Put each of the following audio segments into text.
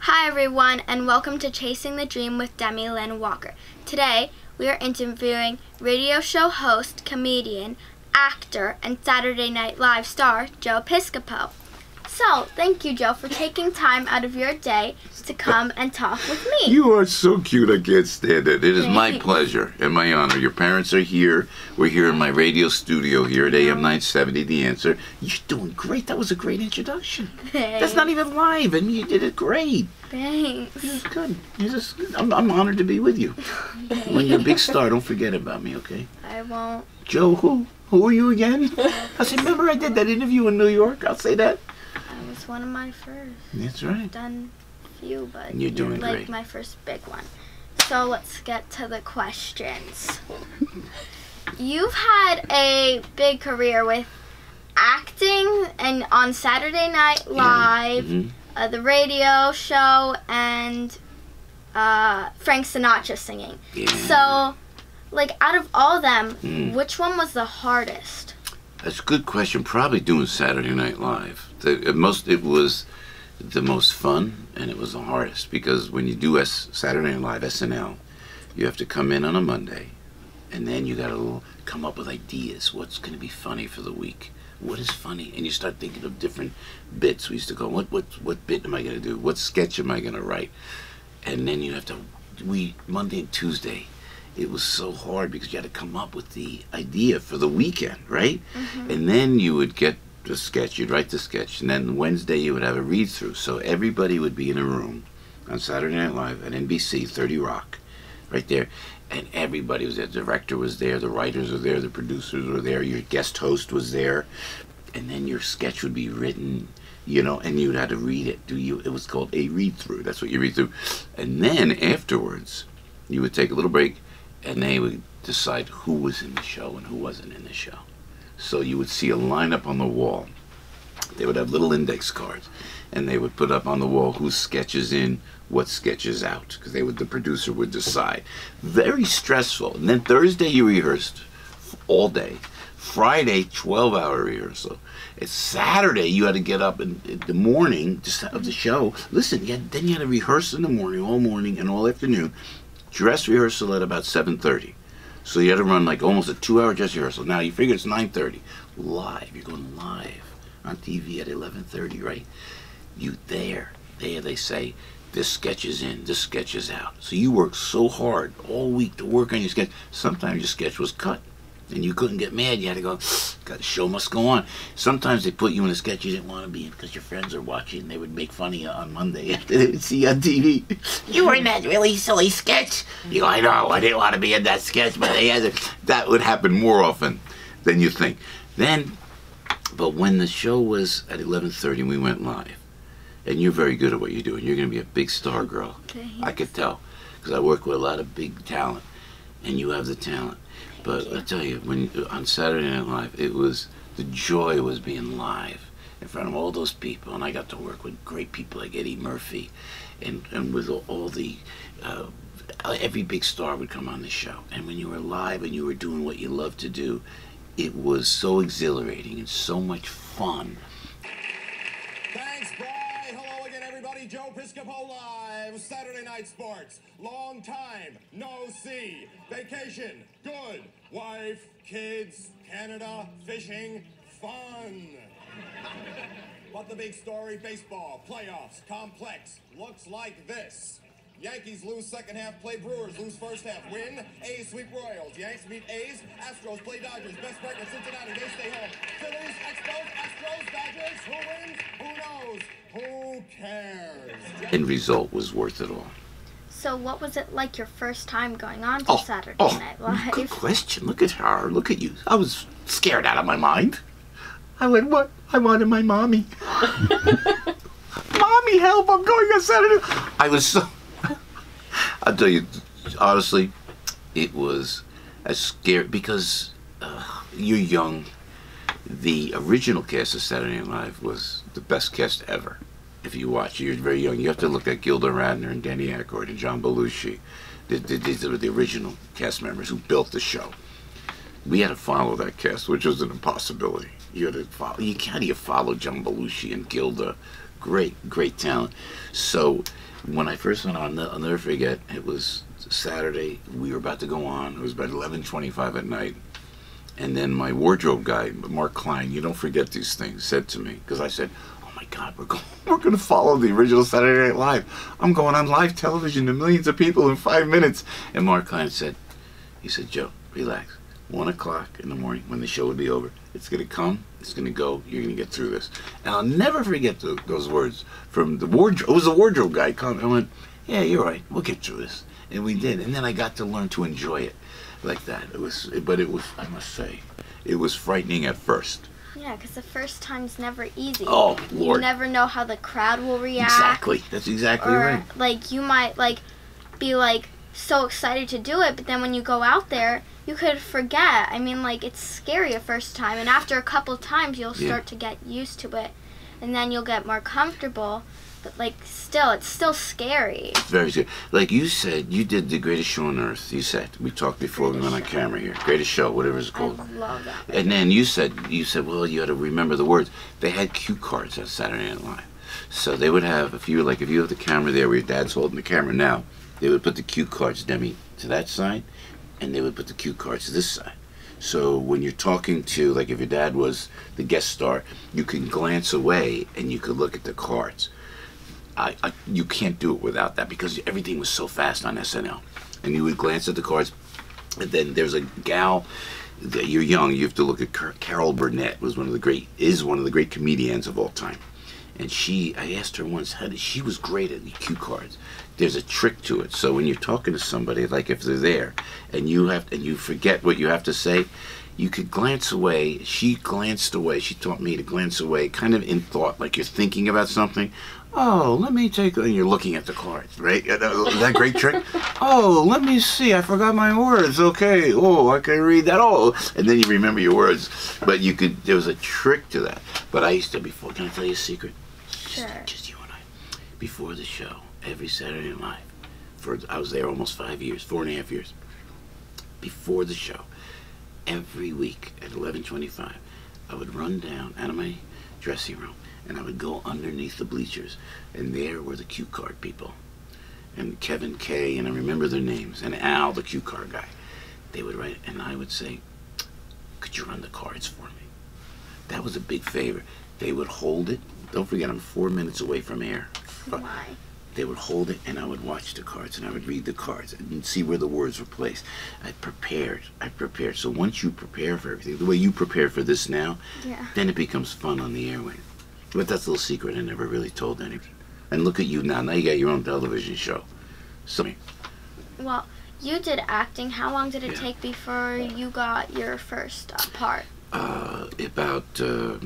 Hi everyone, and welcome to Chasing the Dream with Demi Lynn Walker. Today, we are interviewing radio show host, comedian, actor, and Saturday Night Live star, Joe Piscopo. So, thank you, Joe, for taking time out of your day to come and talk with me. You are so cute, I can't stand it. It is my pleasure and my honor. Your parents are here. We're here in my radio studio here at AM 970, The Answer. You're doing great. That was a great introduction. Thanks. That's not even live, and you did it great. Thanks. You're good. I'm honored to be with you. When you're a big star, don't forget about me, okay? I won't. Joe, who? Who are you again? I said, remember I did that interview in New York? I'll say that. It was one of my first. That's right. I've done a few, but You're doing like great. my first big one. So let's get to the questions. You've had a big career with acting and on Saturday Night Live, the radio show, and Frank Sinatra singing. Yeah. So, like, out of all of them, which one was the hardest? That's a good question. Probably doing Saturday Night Live. It was the most fun, and it was the hardest, because when you do Saturday Night Live, SNL, you have to come in on a Monday, and then you got to come up with ideas. What's going to be funny for the week? What is funny? And you start thinking of different bits. We used to go, what bit am I going to do? What sketch am I going to write? And then you have to, Monday and Tuesday, it was so hard because you had to come up with the idea for the weekend, right? And then you would get the sketch, you'd write the sketch, and then Wednesday you would have a read-through. So everybody would be in a room on Saturday Night Live at NBC, 30 Rock, right there, and everybody was there. The director was there, the writers were there, the producers were there, your guest host was there, and then your sketch would be written, you know, and you'd have to read it. It was called a read-through. That's what you read through. And then afterwards, you would take a little break, and they would decide who was in the show and who wasn't in the show. So you would see a lineup on the wall. They would have little index cards, and they would put up on the wall whose sketch is in, what sketch is out, because the producer would decide. Very stressful. And then Thursday you rehearsed all day. Friday, 12-hour rehearsal. It's Saturday, you had to get up in the morning just of the show. Listen, then you had to rehearse in the morning, all morning and all afternoon. Dress rehearsal at about 7:30. So you had to run like almost a 2-hour dress rehearsal. Now you figure it's 9:30. Live, you're going live on TV at 11:30, right? There they say, this sketch is in, this sketch is out. So you worked so hard all week to work on your sketch. Sometimes your sketch was cut, and you couldn't get mad. You had to go, God, the show must go on. Sometimes they put you in a sketch you didn't want to be in because your friends are watching. They would make fun of you on Monday after they would see you on TV. You were in that really silly sketch. You go, I know, I didn't want to be in that sketch, but they had to. That would happen more often than you think. But when the show was at 11:30, we went live. And you're very good at what you do, and you're going to be a big star, girl. Thanks. I could tell, because I work with a lot of big talent, and you have the talent. But I tell you, on Saturday Night Live, the joy was being live in front of all those people, and I got to work with great people like Eddie Murphy, and with all the every big star would come on the show. And when you were live and you were doing what you love to do, it was so exhilarating and so much fun. Thanks, Bri. Hello again, everybody. Joe Piscopo live, Saturday Night Sports. Long time no see. Vacation, good. Wife, kids, Canada, fishing, fun. But the big story, baseball, playoffs, complex, looks like this. Yankees lose second half, play Brewers, lose first half, win. A's sweep Royals, Yanks beat A's, Astros play Dodgers, best record Cincinnati, they stay home. Phillies, Expos, Astros, Dodgers, who wins? Who knows? Who cares? End result was worth it all. So what was it like your first time going on to Saturday Night Live? Good question. Look at her. Look at you. I was scared out of my mind. I went, what? I wanted my mommy. Mommy, help. I'm going on Saturday. I was so... I'll tell you, honestly, it was as scary because you're young. The original cast of Saturday Night Live was the best cast ever. If you watch, you're very young. You have to look at Gilda Radner and Danny Aykroyd and John Belushi. These are the original cast members who built the show. We had to follow that cast, which was an impossibility. You had to follow. How do you follow John Belushi and Gilda great talent. So when I first went on, I'll never forget, it was Saturday, we were about to go on, it was about 11:25 at night, and then my wardrobe guy, Mark Klein, you don't forget these things, said to me, because I said, oh my God, we're going to follow the original Saturday Night Live. I'm going on live television to millions of people in 5 minutes. And Mark Klein said, Joe, relax. 1 o'clock in the morning when the show would be over. It's going to come, it's going to go, you're going to get through this. And I'll never forget those words from the wardrobe. It was the wardrobe guy. I went, yeah, you're right, we'll get through this. And we did. And then I got to learn to enjoy it like that. But it was, I must say, it was frightening at first. Yeah, because the first time's never easy. Oh, Lord. You never know how the crowd will react. Exactly. That's exactly right. Like, you might, like, be, like, so excited to do it, but then when you go out there, you could forget. I mean, like, it's scary the first time, and after a couple times, you'll start to get used to it, and then you'll get more comfortable. But, like, still, it's still scary. It's very scary. Like you said, you did the greatest show on earth. You said, we talked before we went on camera here. Greatest show, whatever it's called. I love that. And then you said, well, you had to remember the words. They had cue cards on Saturday Night Live. So they would have, if you have the camera there where your dad's holding the camera now, they would put the cue cards, Demi, to that side, and they would put the cue cards to this side. So when you're talking to, like if your dad was the guest star, you can glance away and you could look at the cards. You can't do it without that because everything was so fast on SNL. And you would glance at the cards, and then there's a gal, you're young, you have to look at Carol Burnett, is one of the great comedians of all time. And I asked her once, she was great at the cue cards. There's a trick to it. So when you're talking to somebody, like if they're there, and you forget what you have to say, you could glance away. She glanced away. She taught me to glance away, kind of in thought, like you're thinking about something. Oh, let me take, and you're looking at the cards, right? Is that great trick? Oh, let me see, I forgot my words. Okay, oh, I can read that. Oh, and then you remember your words. But there was a trick to that. But I used to, can I tell you a secret? Sure. Just you and I. Before the show, every Saturday Night Live, I was there almost 5 years, 4.5 years. Before the show, every week at 11:25, I would run down out of my dressing room, and I would go underneath the bleachers, and there were the cue card people, and Kevin Kay, and I remember their names, and Al, the cue card guy. They would write, and I would say, could you run the cards for me? That was a big favor. They would hold it. Don't forget, I'm 4 minutes away from air. Why? They would hold it, and I would watch the cards, and I would read the cards, and see where the words were placed. I prepared. So once you prepare for everything, the way you prepare for this now, then it becomes fun on the airway. But that's a little secret I never really told anyone. And look at you now. Now you got your own television show. So, well, you did acting. How long did it take before you got your first part? About a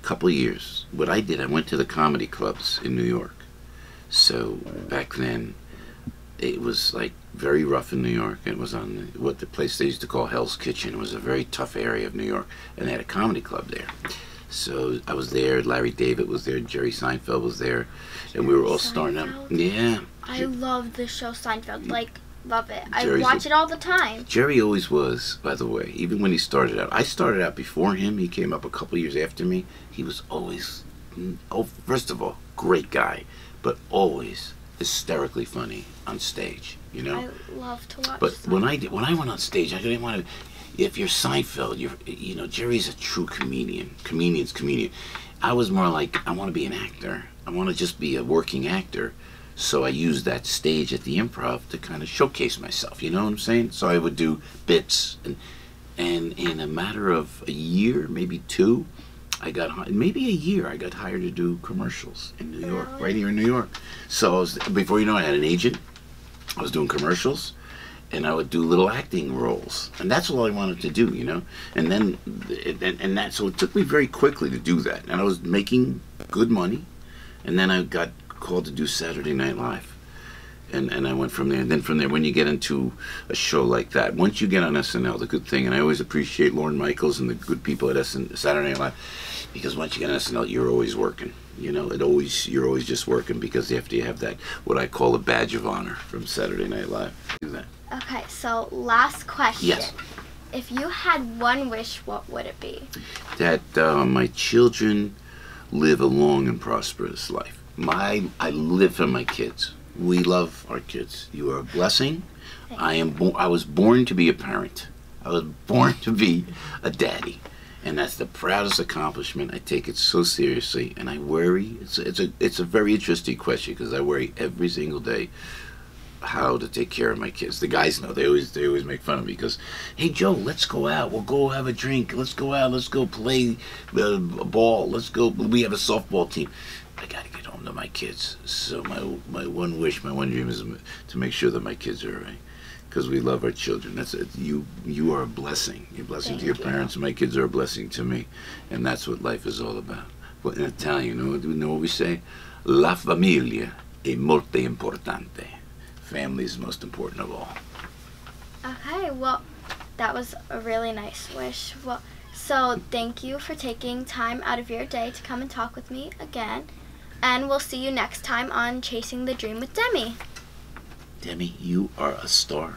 couple of years. What I did, I went to the comedy clubs in New York. So back then, it was like very rough in New York. It was on the place they used to call Hell's Kitchen. It was a very tough area of New York, and they had a comedy club there. So I was there. Larry David was there. Jerry Seinfeld was there, and we were all starting out. Yeah. I love the show Seinfeld. Like, love it. Jerry's I watch it all the time. Jerry always was, by the way. Even when he started out, I started out before him. He came up a couple years after me. He was always, first of all, great guy, but always hysterically funny on stage. You know. I love to watch. But Seinfeld. when I went on stage, I didn't want to. If you're Seinfeld, Jerry's a true comedian. Comedian's comedian. I was more like, I want to be an actor. I want to just be a working actor. So I used that stage at the Improv to kind of showcase myself. You know what I'm saying? So I would do bits, and in a matter of a year, maybe two, I got hired to do commercials in New York, right here in New York. So before you know it, I had an agent. I was doing commercials. And I would do little acting roles, and that's all I wanted to do, you know. And then, so it took me very quickly to do that, and I was making good money. And then I got called to do Saturday Night Live, and I went from there. And then from there, when you get into a show like that, once you get on SNL, the good thing, and I always appreciate Lorne Michaels and the good people at Saturday Night Live, because once you get on SNL, you're always working. You know, you're always just working because after you have that, what I call a badge of honor from Saturday Night Live. Do that. Okay, so last question. Yes. If you had one wish, what would it be? That my children live a long and prosperous life. I live for my kids. We love our kids. You are a blessing. I was born to be a parent. I was born to be a daddy. And that's the proudest accomplishment. I take it so seriously, and I worry. It's a very interesting question because I worry every single day how to take care of my kids. The guys know. They always make fun of me because, hey Joe, let's go out. We'll go have a drink. Let's go out. Let's go play ball. Let's go. We have a softball team. I gotta get home to my kids. So my one wish, my one dream is to make sure that my kids are alright. Because we love our children. That's it. You are a blessing. You're a blessing to your parents. My kids are a blessing to me, and that's what life is all about. But in Italian, you know what we say? La famiglia è molto importante. Family is most important of all. Okay, well, that was a really nice wish. Well, so thank you for taking time out of your day to come and talk with me again, and we'll see you next time on Chasing the Dream with Demi. Demi, you are a star.